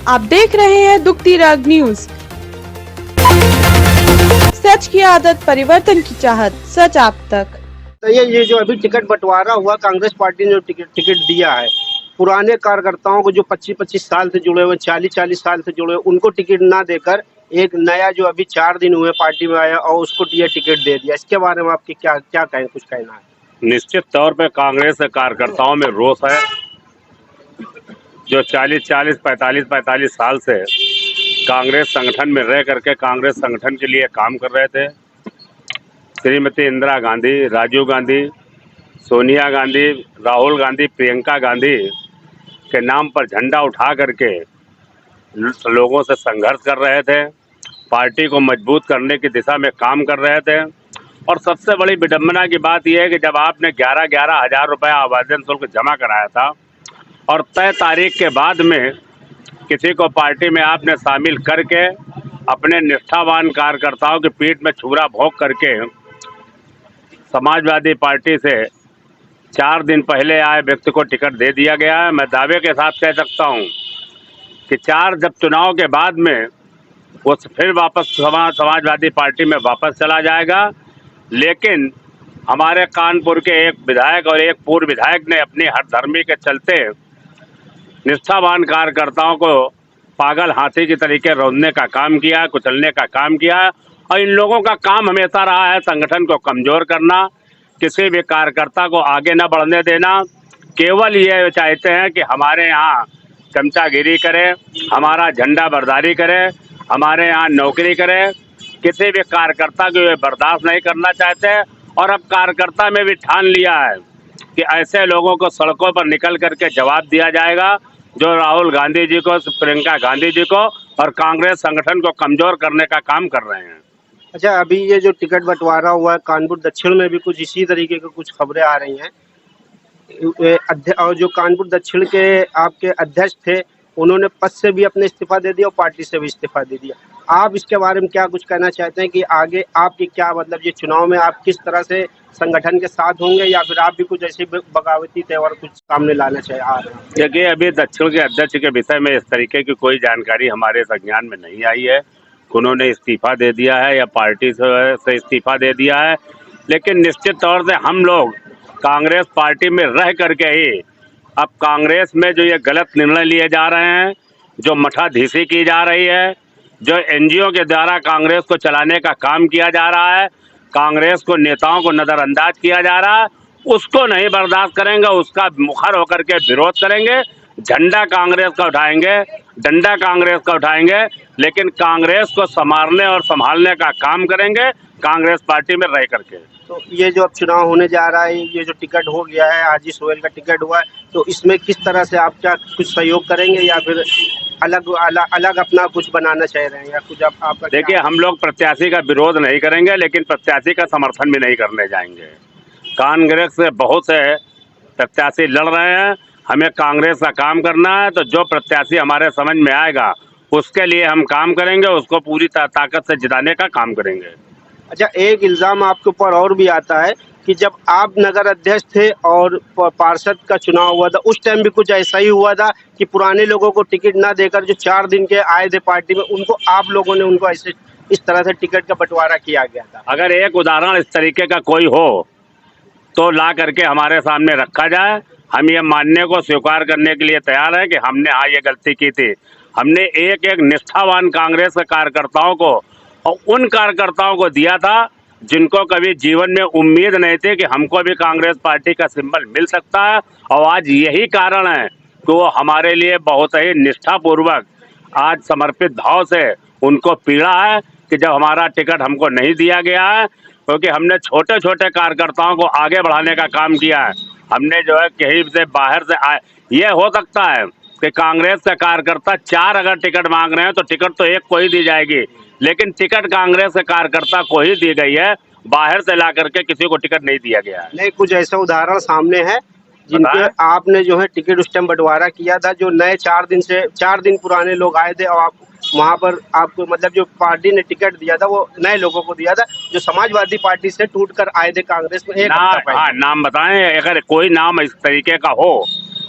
आप देख रहे हैं दुखती रग न्यूज। सच की आदत, परिवर्तन की चाहत, सच आप तक। तो ये जो अभी टिकट बंटवारा हुआ, कांग्रेस पार्टी ने जो टिकट दिया है, पुराने कार्यकर्ताओं को जो 25-25 साल से जुड़े हुए, 40-40 साल से जुड़े हुए, उनको टिकट ना देकर एक नया जो अभी 4 दिन हुए पार्टी में आया और उसको ये टिकट दे दिया। इसके बारे में आपकी क्या क्या कहें, कुछ कहना है? निश्चित तौर पे कांग्रेस के कार्यकर्ताओं में रोष है, जो 40-40, 45-45 साल से कांग्रेस संगठन में रह करके कांग्रेस संगठन के लिए काम कर रहे थे। श्रीमती इंदिरा गांधी, राजीव गांधी, सोनिया गांधी, राहुल गांधी, प्रियंका गांधी के नाम पर झंडा उठा करके लोगों से संघर्ष कर रहे थे, पार्टी को मजबूत करने की दिशा में काम कर रहे थे। और सबसे बड़ी विडंबना की बात यह है कि जब आपने 11-11 हज़ार रुपये आवेदन शुल्क जमा कराया था और तय तारीख के बाद में किसी को पार्टी में आपने शामिल करके अपने निष्ठावान कार्यकर्ताओं की पीठ में छुरा भोंक करके समाजवादी पार्टी से 4 दिन पहले आए व्यक्ति को टिकट दे दिया गया है। मैं दावे के साथ कह सकता हूं कि जब चुनाव के बाद में वो फिर वापस समाजवादी पार्टी में वापस चला जाएगा। लेकिन हमारे कानपुर के एक विधायक और एक पूर्व विधायक ने अपनी हठधर्मी के चलते निष्ठावान कार्यकर्ताओं को पागल हाथी की तरीके रौंदने का काम किया, कुचलने का काम किया। और इन लोगों का काम हमेशा रहा है संगठन को कमज़ोर करना, किसी भी कार्यकर्ता को आगे न बढ़ने देना। केवल ये चाहते हैं कि हमारे यहाँ चमचागिरी करे, हमारा झंडा बरदारी करे, हमारे यहाँ नौकरी करे। किसी भी कार्यकर्ता को वे बर्दाश्त नहीं करना चाहते। और अब कार्यकर्ता में भी ठान लिया है कि ऐसे लोगों को सड़कों पर निकल करके जवाब दिया जाएगा जो राहुल गांधी जी को, प्रियंका गांधी जी को और कांग्रेस संगठन को कमज़ोर करने का काम कर रहे हैं। अच्छा, अभी ये जो टिकट बंटवारा हुआ है, कानपुर दक्षिण में भी कुछ इसी तरीके की कुछ खबरें आ रही हैं। और जो कानपुर दक्षिण के आपके अध्यक्ष थे, उन्होंने पद से भी अपने इस्तीफा दे दिया और पार्टी से भी इस्तीफा दे दिया। आप इसके बारे में क्या कुछ कहना चाहते हैं कि आगे आपकी क्या, मतलब ये चुनाव में आप किस तरह से संगठन के साथ होंगे, या फिर आप भी कुछ ऐसे बगावती त्यौहार कुछ सामने लाना चाहे आ रहे हैं? देखिए, अभी दक्षिण के अध्यक्ष के विषय में इस तरीके की कोई जानकारी हमारे संज्ञान में नहीं आई है। उन्होंने इस्तीफा दे दिया है या पार्टी से इस्तीफा दे दिया है। लेकिन निश्चित तौर से हम लोग कांग्रेस पार्टी में रह करके ही अब कांग्रेस में जो ये गलत निर्णय लिए जा रहे हैं, जो मठाधीशी की जा रही है, जो एनजीओ के द्वारा कांग्रेस को चलाने का काम किया जा रहा है, कांग्रेस को नेताओं को नज़रअंदाज किया जा रहा है, उसको नहीं बर्दाश्त करेंगे। उसका मुखर होकर के विरोध करेंगे। झंडा कांग्रेस का उठाएंगे, डंडा कांग्रेस का उठाएंगे, लेकिन कांग्रेस को संवारने और संभालने का काम करेंगे कांग्रेस पार्टी में रह करके। तो ये जो अब चुनाव होने जा रहा है, ये जो टिकट हो गया है, आजीष गोयल का टिकट हुआ है, तो इसमें किस तरह से आप क्या कुछ सहयोग करेंगे या फिर अलग अपना कुछ बनाना चाह रहे हैं, या कुछ आपका? देखिए, हम लोग प्रत्याशी का विरोध नहीं करेंगे, लेकिन प्रत्याशी का समर्थन भी नहीं करने जाएंगे। कांग्रेस से बहुत से प्रत्याशी लड़ रहे हैं, हमें कांग्रेस का काम करना है। तो जो प्रत्याशी हमारे समझ में आएगा उसके लिए हम काम करेंगे, उसको पूरी ताकत से जिताने का काम करेंगे। अच्छा, एक इल्ज़ाम आपके ऊपर और भी आता है कि जब आप नगर अध्यक्ष थे और पार्षद का चुनाव हुआ था, उस टाइम भी कुछ ऐसा ही हुआ था कि पुराने लोगों को टिकट ना देकर जो 4 दिन के आए थे पार्टी में, उनको आप लोगों ने उनको ऐसे इस तरह से टिकट का बंटवारा किया गया था। अगर एक उदाहरण इस तरीके का कोई हो तो ला करके हमारे सामने रखा जाए। हम ये मानने को स्वीकार करने के लिए तैयार हैं कि हमने ये गलती की थी। हमने एक एक निष्ठावान कांग्रेस के कार्यकर्ताओं को और उन कार्यकर्ताओं को दिया था जिनको कभी जीवन में उम्मीद नहीं थी कि हमको भी कांग्रेस पार्टी का सिंबल मिल सकता है। और आज यही कारण है कि वो हमारे लिए बहुत ही निष्ठापूर्वक आज समर्पित भाव से उनको पीड़ा है कि जब हमारा टिकट हमको नहीं दिया गया है, क्योंकि हमने छोटे छोटे कार्यकर्ताओं को आगे बढ़ाने का काम किया है। हमने जो है कहीं से बाहर से आए, ये हो सकता है कि कांग्रेस के कार्यकर्ता 4 अगर टिकट मांग रहे हैं तो टिकट तो एक को ही दी जाएगी, लेकिन टिकट कांग्रेस के कार्यकर्ता को ही दी गई है, बाहर से ला करके किसी को टिकट नहीं दिया गया है। नहीं, कुछ ऐसा उदाहरण सामने है जिनके आपने जो है टिकट उस टाइम बंटवारा किया था, जो नए 4 दिन पुराने लोग आए थे और आप वहाँ पर आपको, मतलब जो पार्टी ने टिकट दिया था वो नए लोगों को दिया था जो समाजवादी पार्टी से टूटकर आए थे कांग्रेस में एक हफ्ता पहले। नाम बताएं, अगर कोई नाम इस तरीके का हो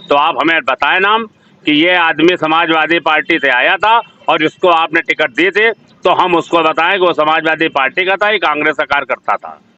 तो आप हमें बताएं नाम, कि ये आदमी समाजवादी पार्टी से आया था और इसको आपने टिकट दी थी, तो हम उसको बताएं कि वो समाजवादी पार्टी का था, ये कांग्रेस का कार्यकर्ता था।